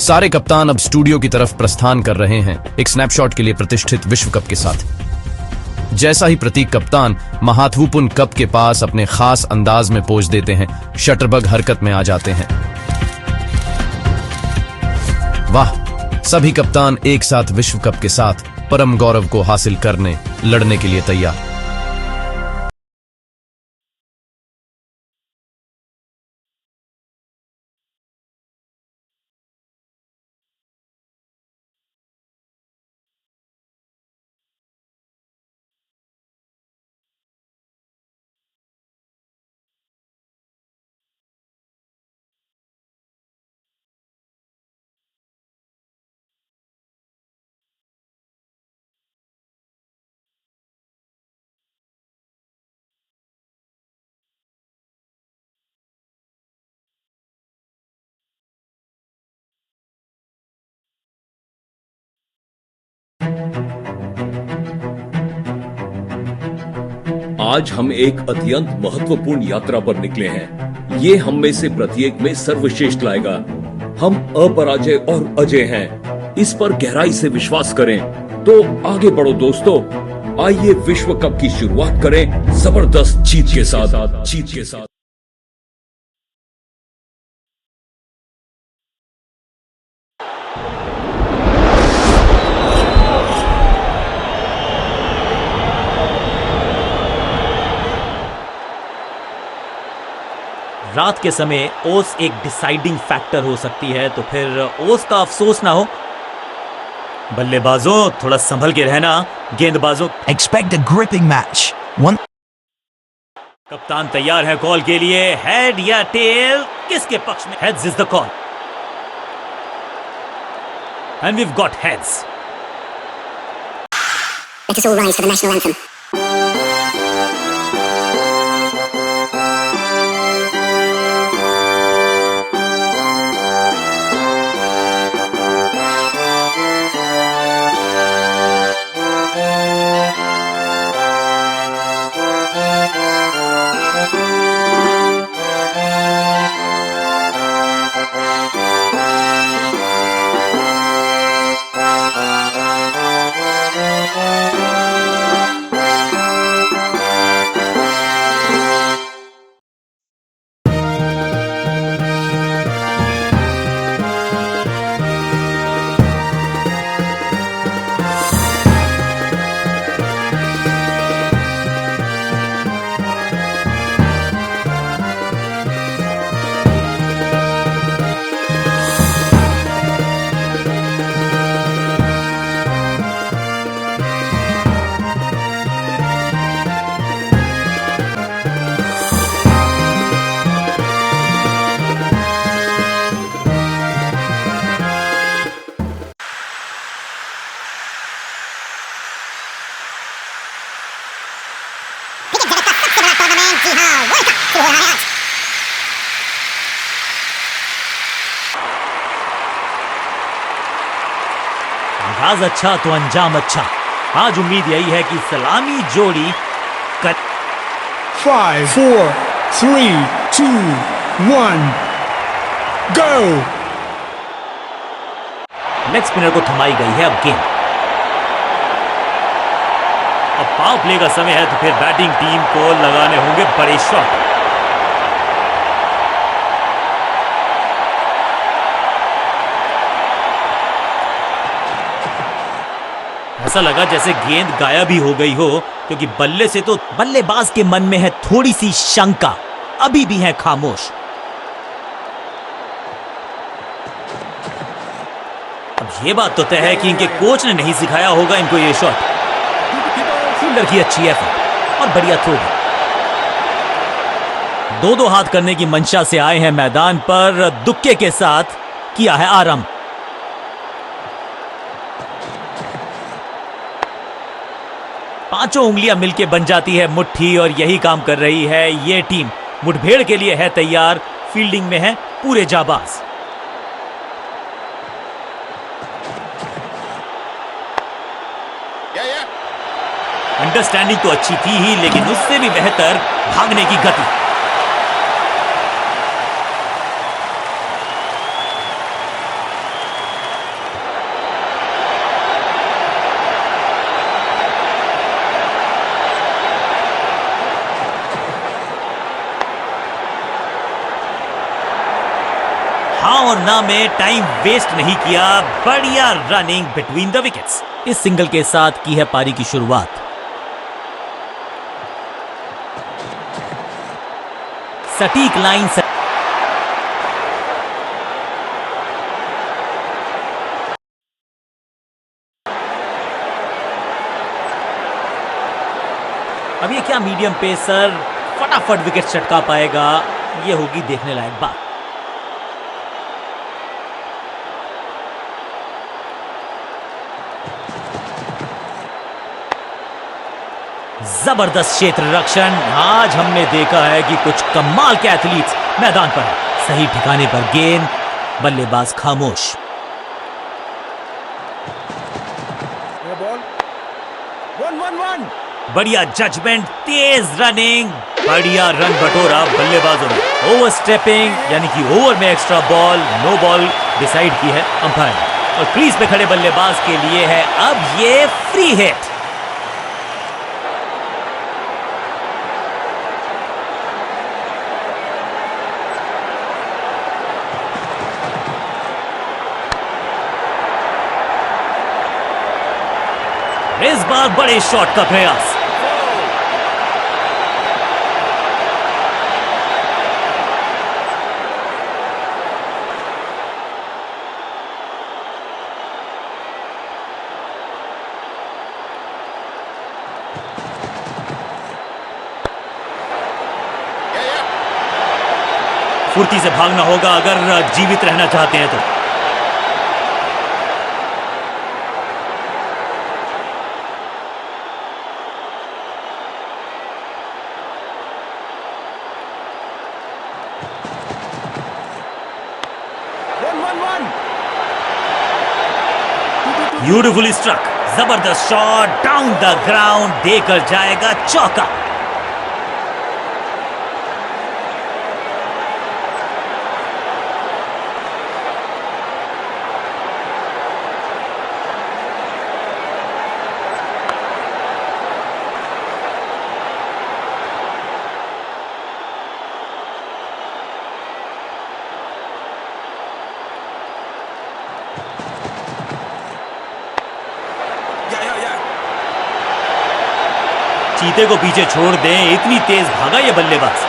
सारे कप्तान अब स्टूडियो की तरफ प्रस्थान कर रहे हैं एक स्नैपशॉट के लिए प्रतिष्ठित विश्व कप के साथ। जैसा ही प्रतीक कप्तान महात्वपूर्ण कप के पास अपने खास अंदाज में पोज देते हैं, शटरबग हरकत में आ जाते हैं। वाह, सभी कप्तान एक साथ विश्व कप के साथ परम गौरव को हासिल करने लड़ने के लिए तैयार। आज हम एक अत्यंत महत्वपूर्ण यात्रा पर निकले हैं। ये हम में से प्रत्येक में सर्वश्रेष्ठ लाएगा। हम अपराजय और अजय हैं। इस पर गहराई से विश्वास करें। तो आगे बढ़ो दोस्तों, आइए विश्व कप की शुरुआत करें जबरदस्त जीत के साथ। रात के समय ओस एक डिसाइडिंग फैक्टर हो सकती है, तो फिर ओस का अफसोस ना हो। बल्लेबाजों थोड़ा संभल के रहना, गेंदबाजों Expect a gripping match. कप्तान तैयार है कॉल के लिए। हेड या टेल, किसके पक्ष में? Heads is the call and we have got heads. Let us all rise for the national anthem. आगाज अच्छा तो अंजाम अच्छा। आज उम्मीद यही है कि सलामी जोड़ी कर 5, 4, 3, 2, 1, go! लेग स्पिनर को थमाई गई है अब गेंद। अब पावर प्ले का समय है, तो फिर बैटिंग टीम को लगाने होंगे बड़े शॉट। ऐसा लगा जैसे गेंद गायब ही हो गई हो, क्योंकि बल्ले से तो बल्लेबाज के मन में है थोड़ी सी शंका, अभी भी है खामोश। अब ये बात तो तय है कि इनके कोच ने नहीं सिखाया होगा इनको ये शॉट। फील्डर की अच्छी एफर्ट और बढ़िया थ्रो। दो हाथ करने की मंशा से आए हैं मैदान पर, दुक्के के साथ किया है आरंभ। पांचों उंगलियां मिलके बन जाती है मुट्ठी, और यही काम कर रही है ये टीम। मुठभेड़ के लिए है तैयार, फील्डिंग में है पूरे जाबाज। अंडरस्टैंडिंग तो अच्छी थी ही, लेकिन उससे भी बेहतर भागने की गति। ना में टाइम वेस्ट नहीं किया, बढ़िया रनिंग बिटवीन द विकेट्स। इस सिंगल के साथ की है पारी की शुरुआत। सटीक लाइन से अब ये क्या मीडियम पेसर फटाफट विकेट चटका पाएगा, ये होगी देखने लायक बात। जबरदस्त क्षेत्र रक्षण। आज हमने देखा है कि कुछ कमाल के एथलीट्स मैदान पर हैं। सही ठिकाने पर गेंद, बल्लेबाज खामोश। बढ़िया जजमेंट, तेज रनिंग, बढ़िया रन बटोरा बल्लेबाजों ने। ओवर स्टेपिंग यानी कि ओवर में extra ball, no ball decide की है अंपायर और क्रीज पे खड़े बल्लेबाज के लिए है अब ये फ्री हिट। इस बार बड़े शॉट का प्रयास। फुर्ती से भागना होगा अगर जीवित रहना चाहते हैं तो। ब्यूटीफुली स्ट्रक, जबरदस्त शॉट डाउन द ग्राउंड, देकर जाएगा चौका। चीते को पीछे छोड़ दें, इतनी तेज भागा ये बल्लेबाज।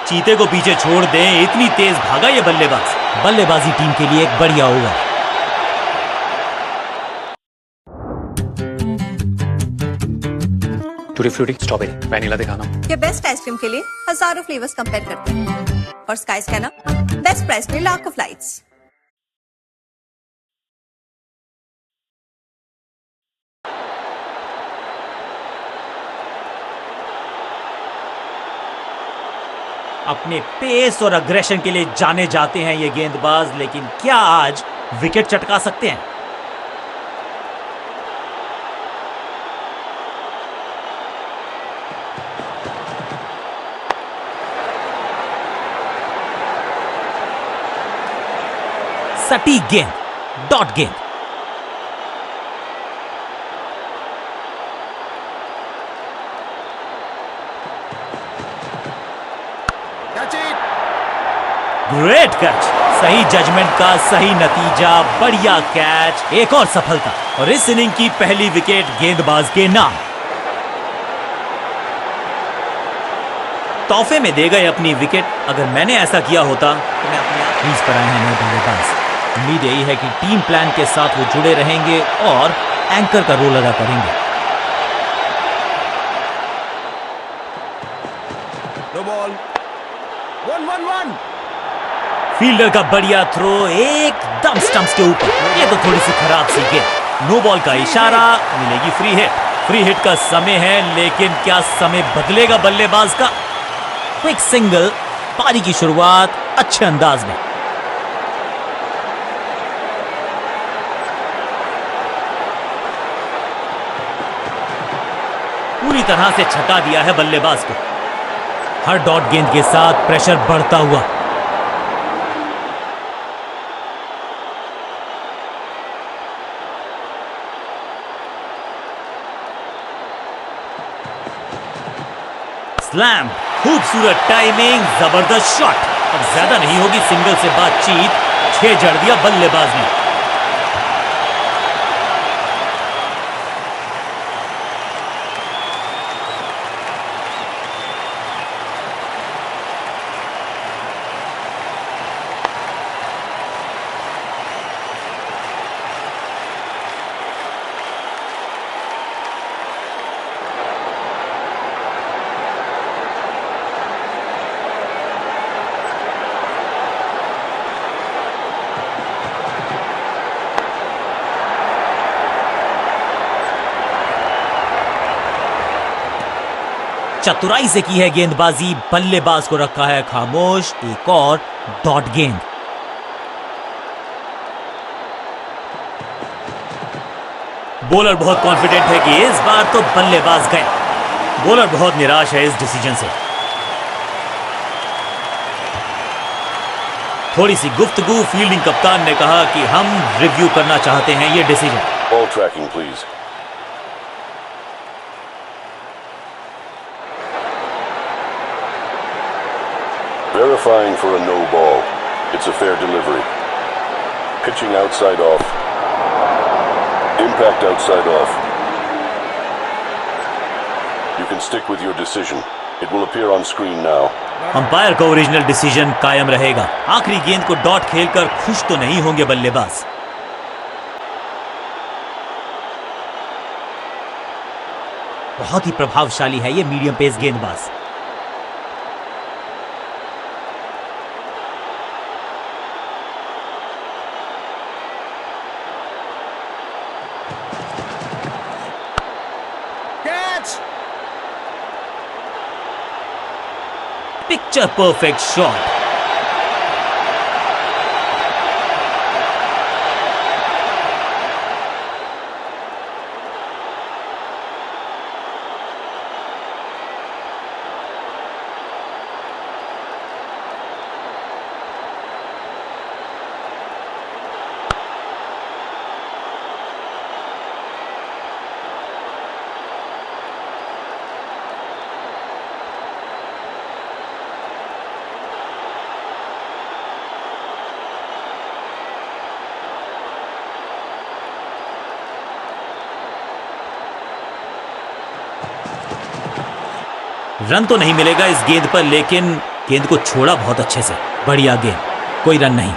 चीते को पीछे छोड़ दें, इतनी तेज भागा ये बल्लेबाज। बल्लेबाजी टीम के लिए एक बढ़िया over. Tutti frutti, strawberry, vanilla दिखाना। ये बेस्ट आइसक्रीम के लिए हजारों फ्लेवर्स कंपेयर करते हैं और स्काई स्कैनर बेस्ट प्राइस में लाखों फ्लाइट्स। अपने पेस और अग्रेशन के लिए जाने जाते हैं ये गेंदबाज, लेकिन क्या आज विकेट चटका सकते हैं? सटीक गेंद, डॉट गेंद। ग्रेट कैच, सही जजमेंट का सही नतीजा, बढ़िया कैच, एक और सफलता और इस इनिंग की पहली विकेट गेंदबाज के नाम। तोहफे में दे गए अपनी विकेट। अगर मैंने ऐसा किया होता तो मैं अपने आप क्रीज पर आए हैं नए बल्लेबाज। उम्मीद यही है कि टीम प्लान के साथ वो जुड़े रहेंगे और एंकर का रोल अदा करेंगे। No ball, 1-1-1। फील्डर का बढ़िया थ्रो एकदम स्टंप्स के ऊपर। ये तो थोड़ी सी खराब सी गेंद। नो बॉल का इशारा, मिलेगी फ्री हिट। फ्री हिट का समय है, लेकिन क्या समय बदलेगा बल्लेबाज का? क्विक सिंगल, पारी की शुरुआत अच्छे अंदाज में। पूरी तरह से छका दिया है बल्लेबाज को। हर डॉट गेंद के साथ प्रेशर बढ़ता हुआ। स्लैम, खूबसूरत टाइमिंग, जबरदस्त शॉट। अब ज्यादा नहीं होगी सिंगल से बातचीत, 6 जड़ दिया बल्लेबाज ने। चतुराई से की है गेंदबाजी, बल्लेबाज को रखा है खामोश। एक और डॉट गेंद। बॉलर बहुत कॉन्फिडेंट है कि इस बार तो बल्लेबाज गए। बॉलर बहुत निराश है इस डिसीजन से। थोड़ी सी गुफ्तगू, फील्डिंग कप्तान ने कहा कि हम रिव्यू करना चाहते हैं ये decision. Ball tracking, please. Verifying for a no ball. It's a fair delivery. Pitching outside off. Impact outside off. You can stick with your decision. It will appear on screen now. Umpire का original decision कायम रहेगा। आखिरी गेंद co dot खेलकर खुश तो नहीं होंगे बल्लेबाज। बहुत ही प्रभावशाली है ये मीडियम पेस गेंदबाज। Catch! Picture perfect shot. Run तो नहीं मिलेगा इस गेंद पर, लेकिन गेंद को छोड़ा बहुत अच्छे से। बढ़िया गेंद, कोई रन नहीं।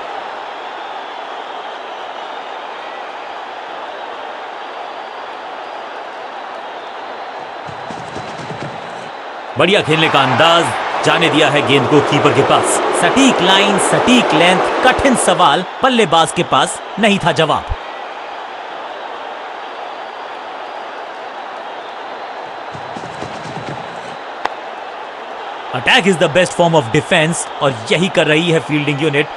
बढ़िया खेलने का अंदाज, जाने दिया है गेंद को कीपर के पास। सटीक लाइन, सटीक लेंथ, कठिन सवाल, बल्लेबाज के पास नहीं था जवाब। Attack is the best form of defence और यही कर रही है फील्डिंग यूनिट।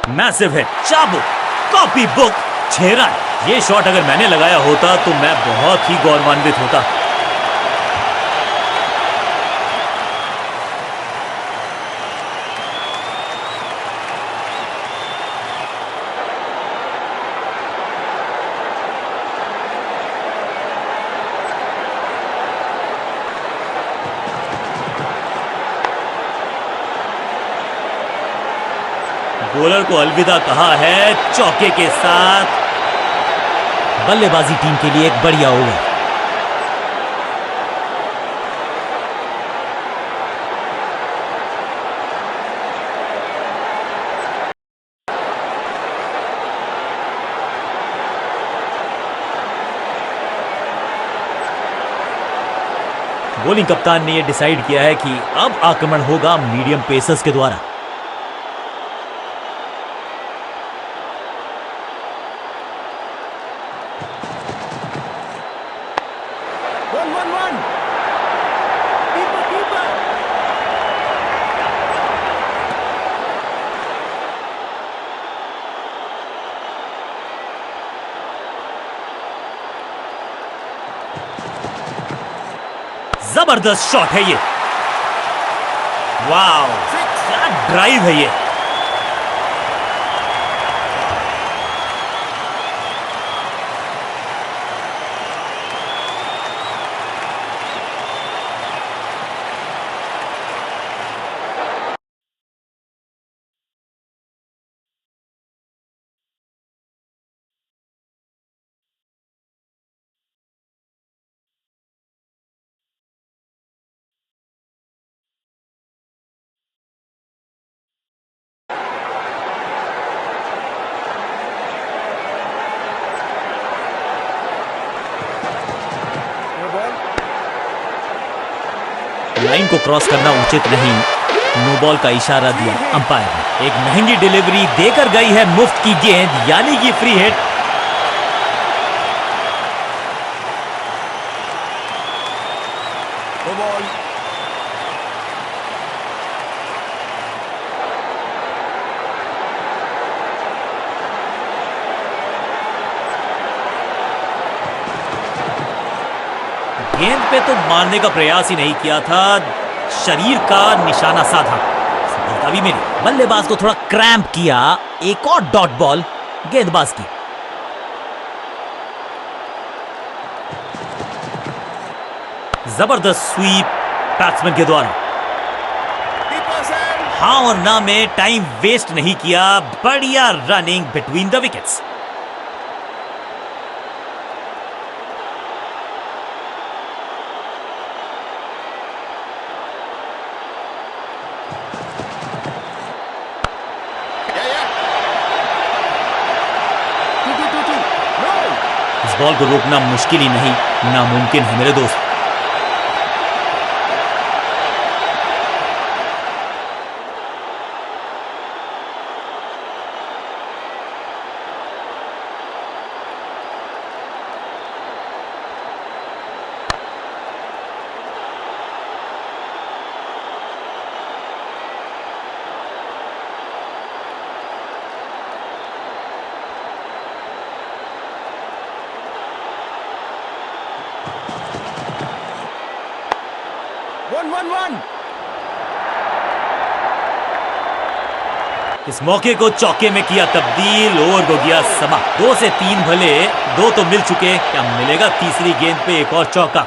मैसिव हिट, चाबुक, कॉपी बुक, 6 रन। ये शॉट अगर मैंने लगाया होता तो मैं बहुत ही गौरवान्वित होता। बॉलर को अलविदा कहा है चौके के साथ। बल्लेबाजी टीम के लिए एक बढ़िया ओवर। बॉलिंग कप्तान ने यह डिसाइड किया है कि अब आक्रमण होगा मीडियम पेसर्स के द्वारा। जबरदस्त शॉट है ये। वाओ, क्या ड्राइव है ये। लाइन को क्रॉस करना उचित नहीं, नो बॉल का इशारा दिया अंपायर ने। एक महंगी डिलीवरी देकर गई है मुफ्त की गेंद, यानी कि फ्री हिट। No ball. गेंद पे तो मारने का प्रयास ही नहीं किया था, शरीर का निशाना साधा, सफलता भी मिली। बल्लेबाज को थोड़ा क्रैम्प किया, एक और डॉट बॉल गेंदबाज की। जबरदस्त स्वीप बैट्समैन के द्वारा। हाँ और ना में टाइम वेस्ट नहीं किया, बढ़िया रनिंग बिटवीन द विकेट्स। इस बॉल को रोकना मुश्किल ही नहीं, नामुमकिन है मेरे दोस्त। इस मौके को चौके में किया तब्दील, ओवर को गया समा। 2 से 3 भले, 2 तो मिल चुके, क्या मिलेगा तीसरी गेंद पे एक और चौका।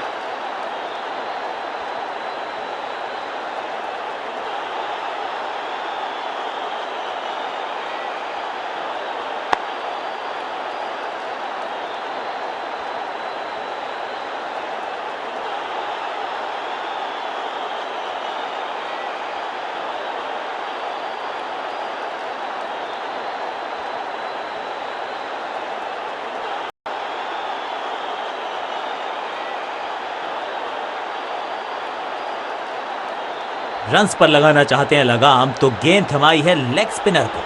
रन्स पर लगाना चाहते हैं लगाम, तो गेंद थमाई है लेग स्पिनर को।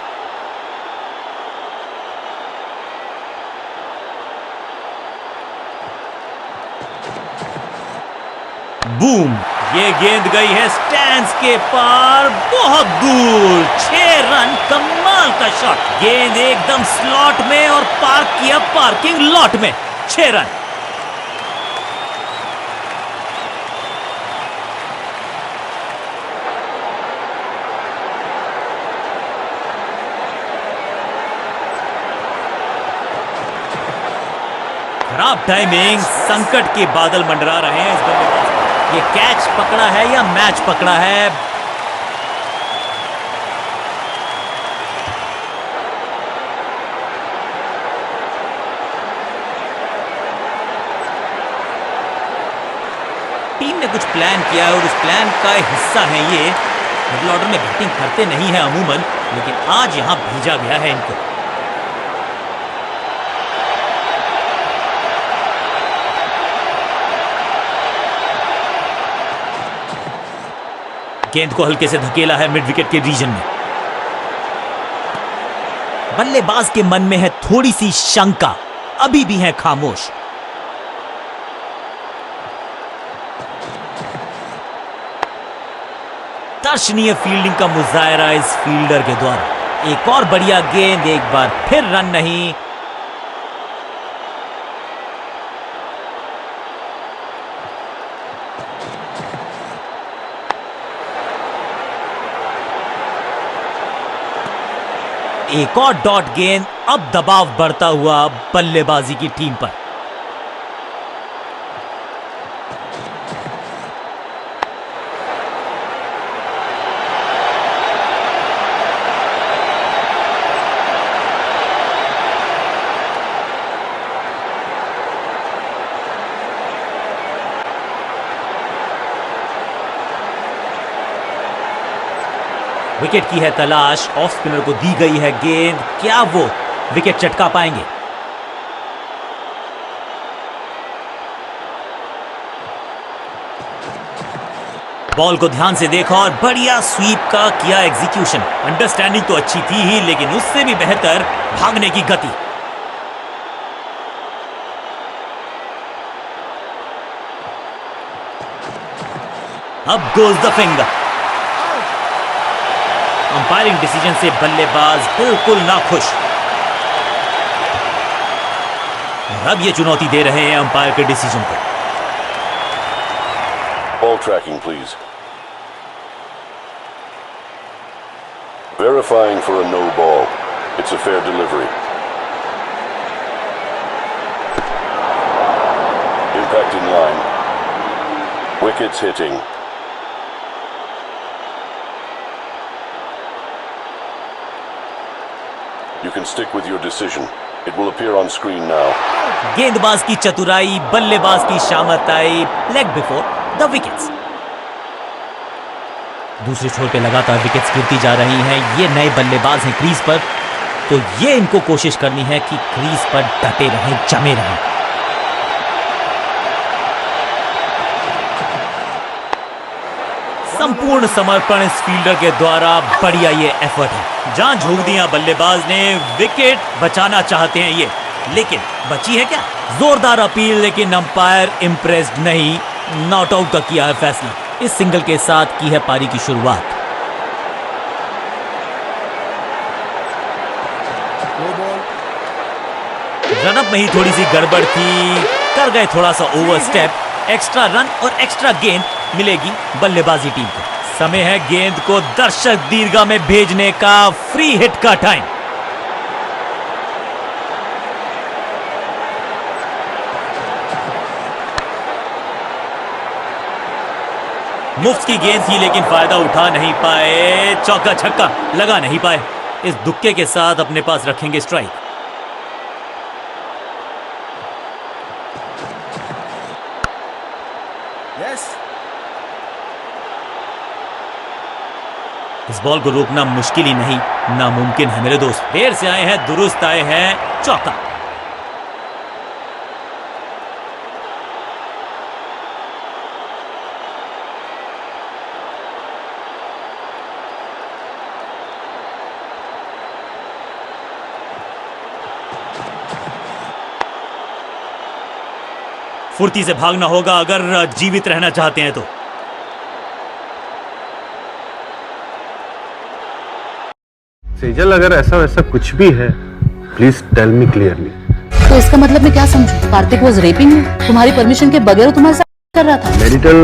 बूम, ये गेंद गई है स्टैंड्स के पार, बहुत दूर। 6 रन, कमाल का शॉट। गेंद एकदम स्लॉट में और पार्क किया पार्किंग लॉट में। 6 रन। खराब टाइमिंग, संकट के बादल मंडरा रहे हैं इस बल्लेबाज को। ये कैच पकड़ा है या मैच पकड़ा है? टीम ने कुछ प्लान किया है और उस प्लान का हिस्सा है ये। मिडिल ऑर्डर में बैटिंग करते नहीं है अमूमन, लेकिन आज यहां भेजा गया है इनको। गेंद को हल्के से धकेला है मिड विकेट के रीजन में। बल्लेबाज के मन में है थोड़ी सी शंका, अभी भी है खामोश। दर्शनीय फील्डिंग का मुजाहरा इस फील्डर के द्वारा। एक और बढ़िया गेंद, एक बार फिर रन नहीं। एक और डॉट गेंद, अब दबाव बढ़ता हुआ बल्लेबाजी की टीम पर। विकेट की है तलाश, ऑफ स्पिनर को दी गई है गेंद, क्या वो विकेट चटका पाएंगे? बॉल को ध्यान से देखा और बढ़िया स्वीप का किया एग्जीक्यूशन। अंडरस्टैंडिंग तो अच्छी थी ही, लेकिन उससे भी बेहतर भागने की गति। अब goes the finger. Umpiring decision से बल्लेबाज बिल्कुल नाखुश। और अब ये चुनौती दे रहे हैं अंपायर के डिसीजन को। Ball tracking, please. Verifying for a no ball. It's a fair delivery. Impact in line. Wickets hitting. You can stick with your decision. It will appear on screen now. गेंदबाज की चतुराई, बल्लेबाज की शामताई, leg before the wickets. दूसरे छोर पे लगातार wickets गिरती जा रही हैं। ये नए बल्लेबाज हैं क्रीज पर, तो ये इनको कोशिश करनी है कि क्रीज पर डटे रहें, जमे रहें। संपूर्ण समर्पण इस फील्डर के द्वारा, बढ़िया ये एफर्ट है। जान झोंक दिया बल्लेबाज ने, विकेट बचाना चाहते हैं ये, लेकिन बची है क्या? जोरदार अपील, लेकिन अंपायर इंप्रेस्ड नहीं, नॉट आउट का किया है फैसला। इस सिंगल के साथ की है पारी की शुरुआत। रनअप में ही थोड़ी सी गड़बड़ थी, कर गए थोड़ा सा ओवरस्टेप। एक्स्ट्रा रन और एक्स्ट्रा गेंद मिलेगी बल्लेबाजी टीम को। समय है गेंद को दर्शक दीर्घा में भेजने का, फ्री हिट का टाइम। मुफ्त की गेंद थी, लेकिन फायदा उठा नहीं पाए। चौका छक्का लगा नहीं पाए। इस दुक्के के साथ अपने पास रखेंगे स्ट्राइक। इस बॉल को रोकना मुश्किल ही नहीं, नामुमकिन है मेरे दोस्त। देर से आए हैं, दुरुस्त आए हैं, चौका। फुर्ती से भागना होगा अगर जीवित रहना चाहते हैं तो। सेजल, अगर ऐसा वैसा कुछ भी है, प्लीज टेल मी क्लियरली। तो इसका मतलब मैं क्या समझूं? Kartik was raping you? तुम्हारी परमिशन के बगैर तुम्हारे साथ कर रहा था? Marital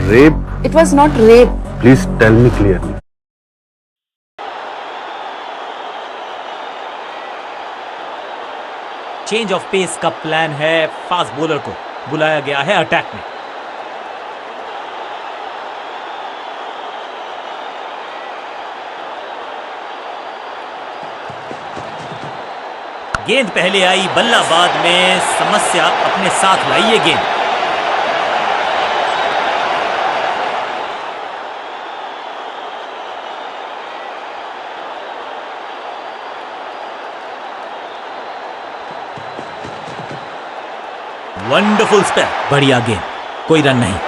rape? It was not rape. Please tell me clearly. Change of pace का प्लान है। फास्ट बॉलर को बुलाया गया है अटैक में। गेंद पहले आई, बल्ला बाद में, समस्या अपने साथ लाई ये गेंद। वंडरफुल स्पेल, बढ़िया गेंद, कोई रन नहीं।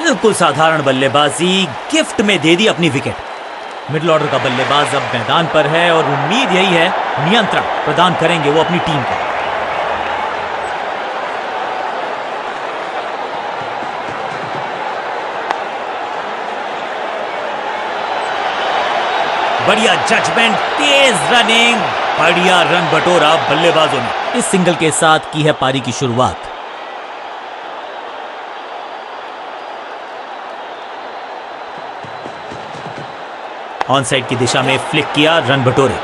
बिल्कुल साधारण बल्लेबाजी गिफ्ट में दे दी अपनी विकेट। मिडिल ऑर्डर का बल्लेबाज अब मैदान पर है और उम्मीद यही है नियंत्रण प्रदान करेंगे वो अपनी टीम को। बढ़िया जजमेंट, तेज रनिंग, बढ़िया रन बटोरा बल्लेबाजों ने। इस सिंगल के साथ की है पारी की शुरुआत। ऑन साइड की दिशा में फ्लिक किया, रन बटोरे।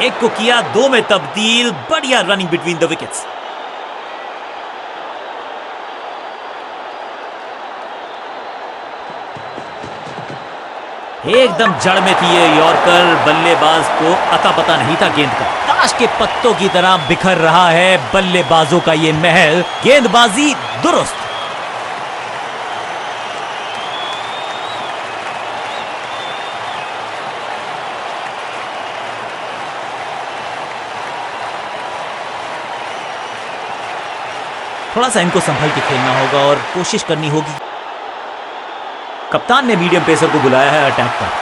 एक को किया, दो में तब्दील, बढ़िया रनिंग बिटवीन द विकेट्स। एकदम जड़ में थी ये यॉर्कर, बल्लेबाज को अता पता नहीं था गेंद का। ताश के पत्तों की तरह बिखर रहा है बल्लेबाजों का ये महल। गेंदबाजी दुरुस्त। थोड़ा सा इनको संभल के खेलना होगा और कोशिश करनी होगी। कप्तान ने मीडियम पेसर को बुलाया है अटैक पर।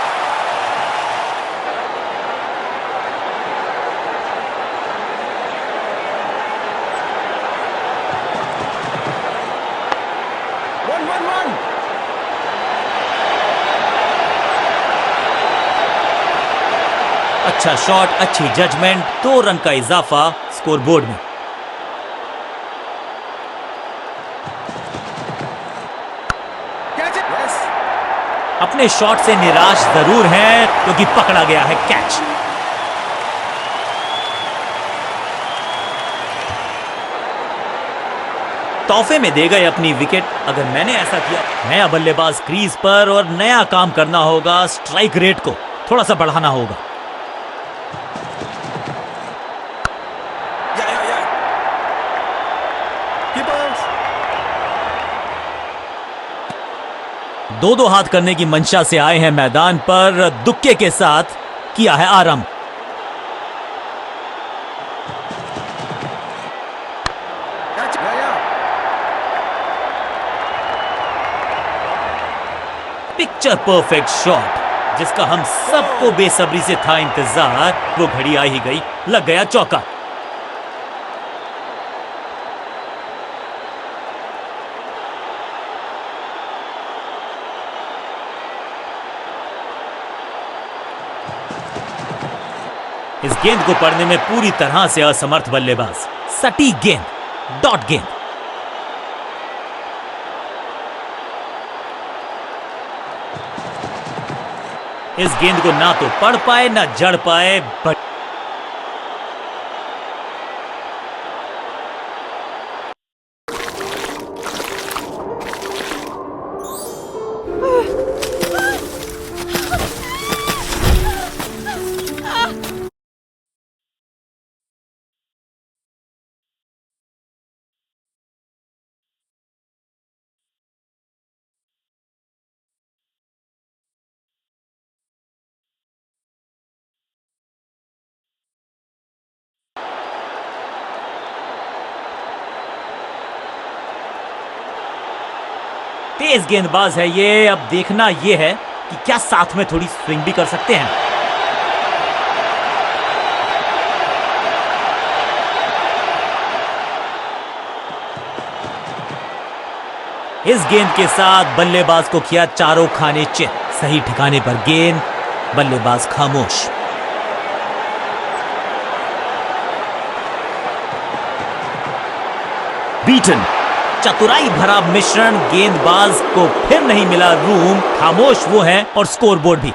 अच्छा शॉट, अच्छी जजमेंट, 2 रन का इजाफा स्कोरबोर्ड में। अपने शॉट से निराश जरूर हैं क्योंकि पकड़ा गया है कैच। तोहफे में दे गए अपनी विकेट। अगर मैंने ऐसा किया, नया बल्लेबाज क्रीज पर और नया काम करना होगा। स्ट्राइक रेट को थोड़ा सा बढ़ाना होगा। दो हाथ करने की मंशा से आए हैं मैदान पर। दुक्के के साथ किया है आरंभ। पिक्चर परफेक्ट शॉट जिसका हम सबको बेसब्री से था इंतजार। वो घड़ी आ ही गई, लग गया चौका। इस गेंद को पढ़ने में पूरी तरह से असमर्थ बल्लेबाज। सटीक गेंद, डॉट गेंद। इस गेंद को ना तो पढ़ पाए ना जड़ पाए। तेज गेंदबाज है ये। अब देखना ये है कि क्या साथ में थोड़ी स्विंग भी कर सकते हैं। इस गेंद के साथ बल्लेबाज को किया चारों खाने चित। सही ठिकाने पर गेंद, बल्लेबाज खामोश। बीटन, चतुराई भरा मिश्रण। गेंदबाज को फिर नहीं मिला रूम। खामोश वो है और स्कोरबोर्ड भी।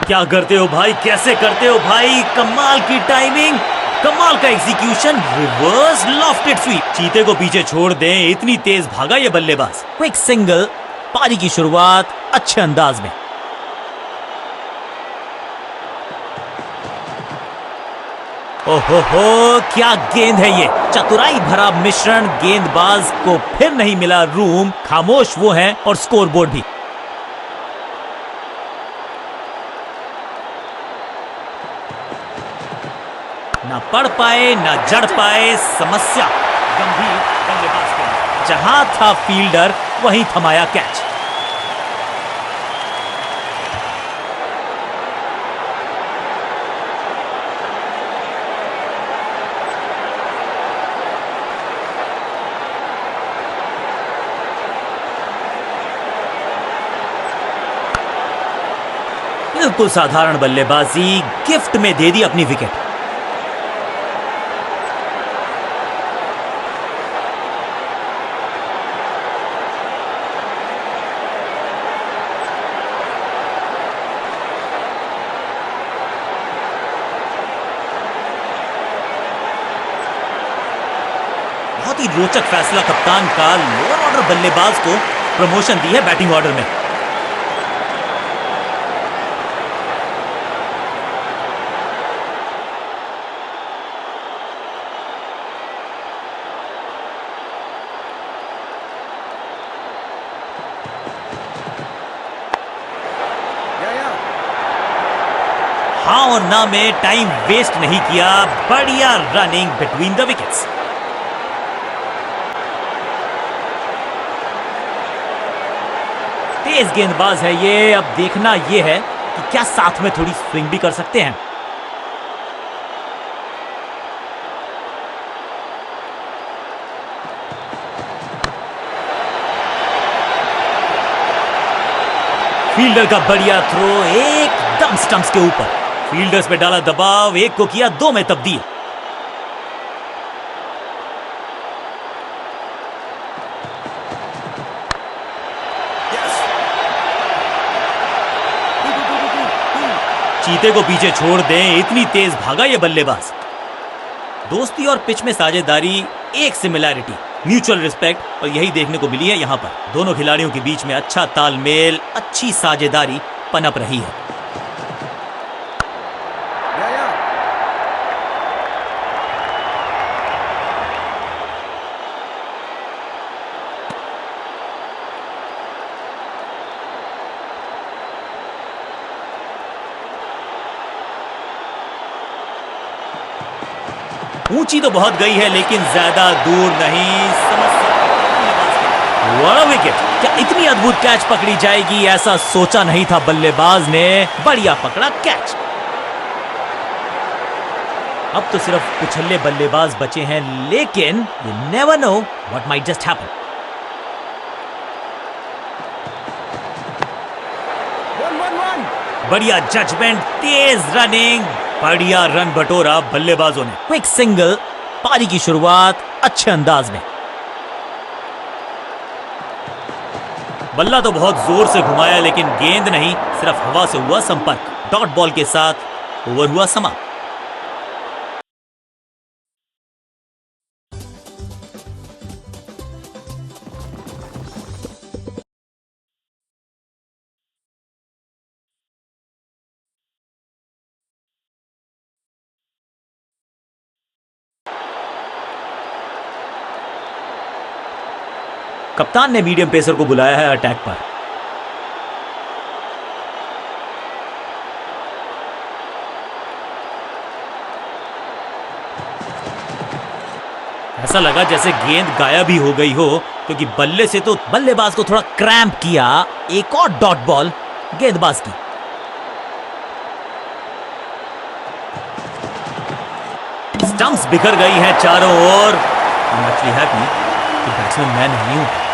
क्या करते हो भाई, कैसे करते हो भाई। कमाल की टाइमिंग, कमाल का एग्जीक्यूशन। Reverse lofted SVEEP. चीते को पीछे छोड़ दें, इतनी तेज भागा ये बल्लेबाज। Quick single. पारी की शुरुआत अच्छे अंदाज में। ओहो हो, क्या गेंद है ये। चतुराई भरा मिश्रण। गेंदबाज को फिर नहीं मिला रूम। खामोश वो है और स्कोरबोर्ड भी। ना पढ़ पाए ना जड़ पाए, समस्या गंभीर बल्लेबाज के लिए। जहां था फील्डर वहीं थमाया कैच। बिल्कुल साधारण बल्लेबाजी, गिफ्ट में दे दी अपनी विकेट। बहुत ही रोचक फैसला कप्तान का, लोअर ऑर्डर बल्लेबाज को प्रमोशन दी है बैटिंग ऑर्डर में। हाँ और ना में टाइम वेस्ट नहीं किया, बढ़िया रनिंग बिटवीन द विकेट्स। तेज गेंदबाज है ये, अब देखना ये है कि क्या साथ में थोड़ी स्विंग भी कर सकते हैं। फील्डर का बढ़िया थ्रो एकदम स्टंप्स के ऊपर, फील्डर्स पे डाला दबाव, एक को किया 2 में तब्दील। चीते को पीछे छोड़ दें, इतनी तेज भागा ये बल्लेबाज। दोस्ती और पिच में साझेदारी, एक सिमिलैरिटी, म्यूचुअल रिस्पेक्ट, और यही देखने को मिली है यहां पर। दोनों खिलाड़ियों के बीच में अच्छा तालमेल, अच्छी साझेदारी पनप रही है। ऊंची तो बहुत गई है लेकिन ज्यादा दूर नहीं। बड़ा विकेट, क्या इतनी अद्भुत कैच पकड़ी जाएगी ऐसा सोचा नहीं था बल्लेबाज ने, बढ़िया पकड़ा कैच। अब तो सिर्फ कुछल्ले बल्लेबाज बचे हैं, लेकिन you never know what might just happen. बढ़िया जजमेंट, तेज रनिंग, बढ़िया रन बटोरा बल्लेबाजों ने। क्विक सिंगल, पारी की शुरुआत अच्छे अंदाज में। बल्ला तो बहुत जोर से घुमाया लेकिन गेंद नहीं, सिर्फ हवा से हुआ संपर्क। डॉट बॉल के साथ ओवर हुआ समाप्त। कप्तान ने मीडियम पेसर को बुलाया है अटैक पर। ऐसा लगा जैसे गेंद गायब ही हो गई हो, क्योंकि बल्ले से तो बल्लेबाज को थोड़ा क्रैम्प किया। एक और डॉट बॉल गेंदबाज की। स्टंप्स बिखर गई हैं चारों ओर। एक्चुअली हैप्पी कि बैट्समैन मैं नहीं हूं।